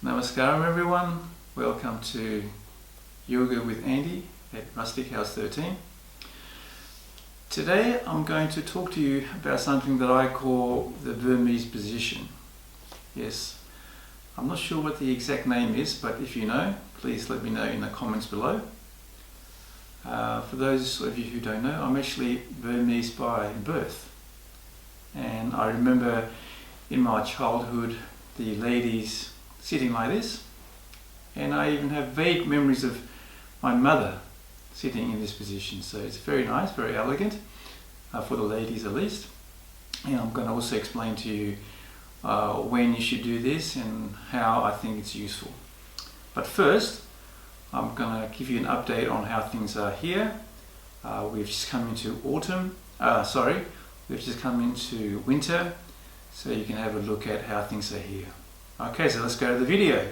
Namaskaram everyone, welcome to Yoga with Andy at Rustic House 13. Today I'm going to talk to you about something that I call the Burmese Position. Yes, I'm not sure what the exact name is, but if you know, please let me know in the comments below. For those of you who don't know, I'm actually Burmese by birth, and I remember in my childhood the ladies sitting like this, and I even have vague memories of my mother sitting in this position. So it's very nice, very elegant, for the ladies at least. And I'm going to also explain to you when you should do this and how I think it's useful. But first, I'm going to give you an update on how things are here. We've just come into we've just come into winter, so you can have a look at how things are here. Okay, so let's go to the video.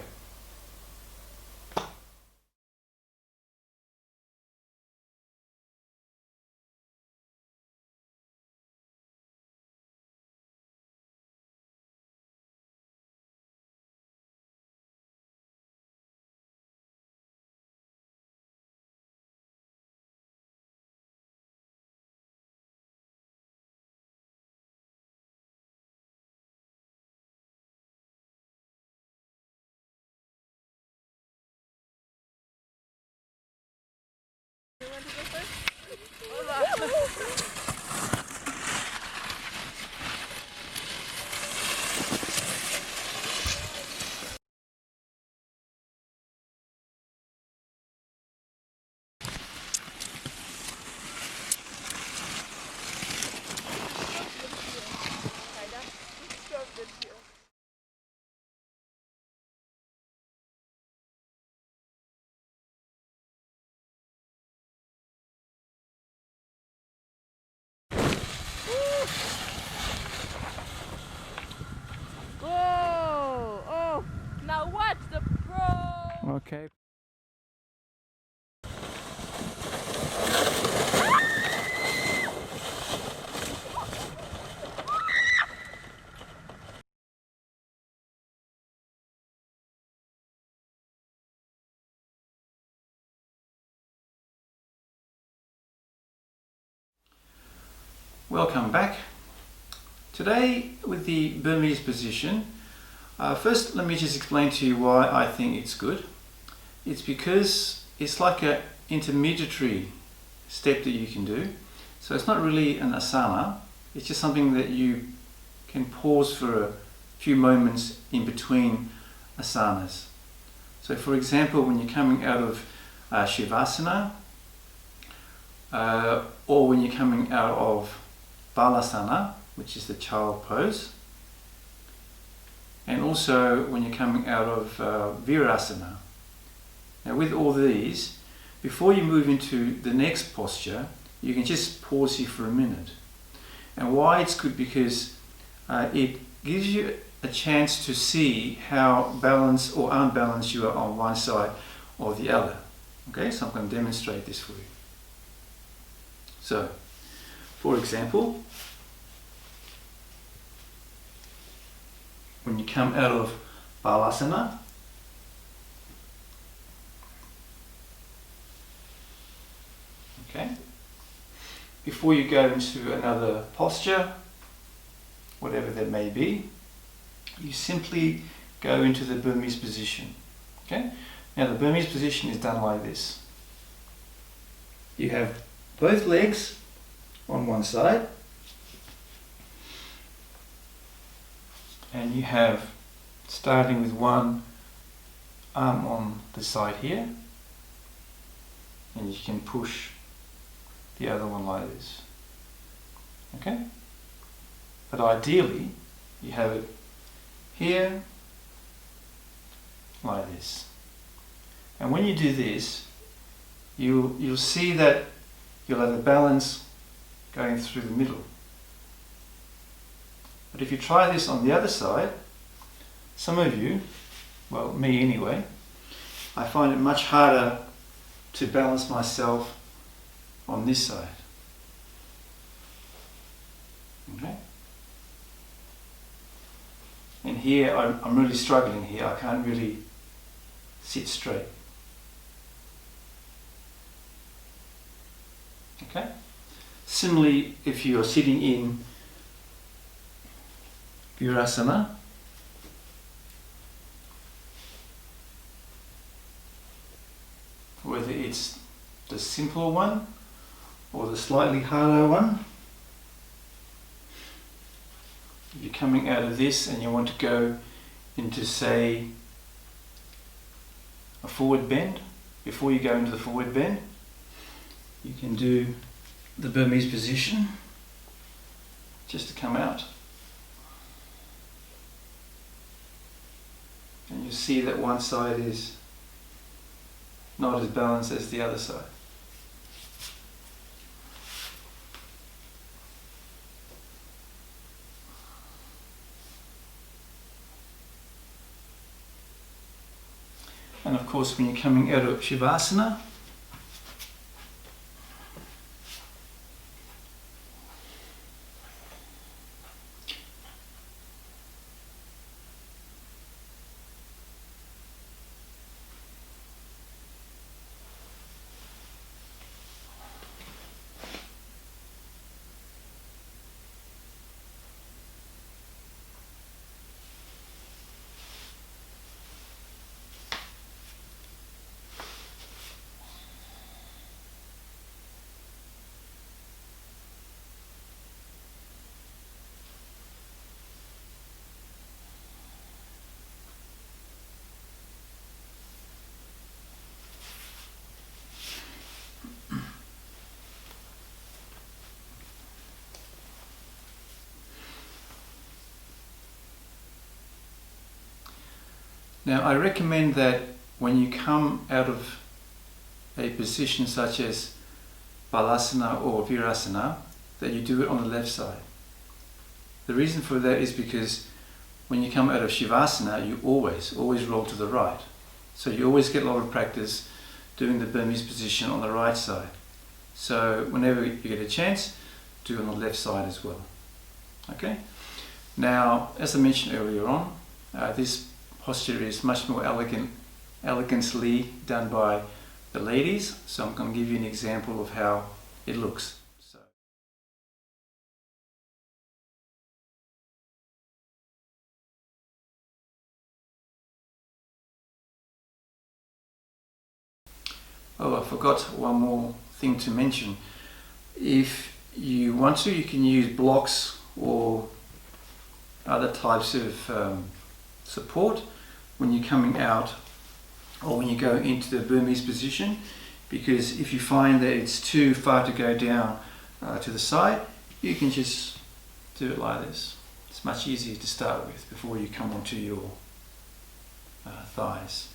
Oh, now watch the pro. Okay. Welcome back. Today with the Burmese Position, first let me just explain to you why I think it's good. It's because it's like an intermediary step that you can do. So it's not really an asana, it's just something that you can pause for a few moments in between asanas. So for example, when you're coming out of Shavasana, or when you're coming out of Balasana, which is the child pose, and also when you're coming out of Virasana. Now with all these, before you move into the next posture, you can just pause here for a minute. And why it's good? Because it gives you a chance to see how balanced or unbalanced you are on one side or the other. Okay, so I'm going to demonstrate this for you. So, for example, when you come out of Balasana, okay, before you go into another posture, whatever that may be, you simply go into the Burmese Position. Okay, now the Burmese Position is done like this. You have both legs on one side, and you have, starting with one arm on the side here, and you can push the other one like this. Okay? But ideally, you have it here, like this. And when you do this, you'll see that you'll have a balance going through the middle. But if you try this on the other side, some of you, well, me anyway, I find it much harder to balance myself on this side. Okay? And here I'm really struggling here. I can't really sit straight. Okay. Similarly, if you're sitting in Virasana, whether it's the simpler one or the slightly harder one, if you're coming out of this and you want to go into, say, a forward bend, before you go into the forward bend, you can do the Burmese position just to come out. And you see that one side is not as balanced as the other side. And of course, when you're coming out of Shavasana, now I recommend that when you come out of a position such as Balasana or Virasana, that you do it on the left side. The reason for that is because when you come out of Shavasana, you always roll to the right. So you always get a lot of practice doing the Burmese position on the right side. So whenever you get a chance, do it on the left side as well. Okay? Now, as I mentioned earlier on, this posture is much more elegantly done by the ladies. So I'm going to give you an example of how it looks. Oh, I forgot one more thing to mention. If you want to, you can use blocks or other types of support when you're coming out or when you go into the Burmese position, because if you find that it's too far to go down to the side, you can just do it like this. It's much easier to start with before you come onto your thighs.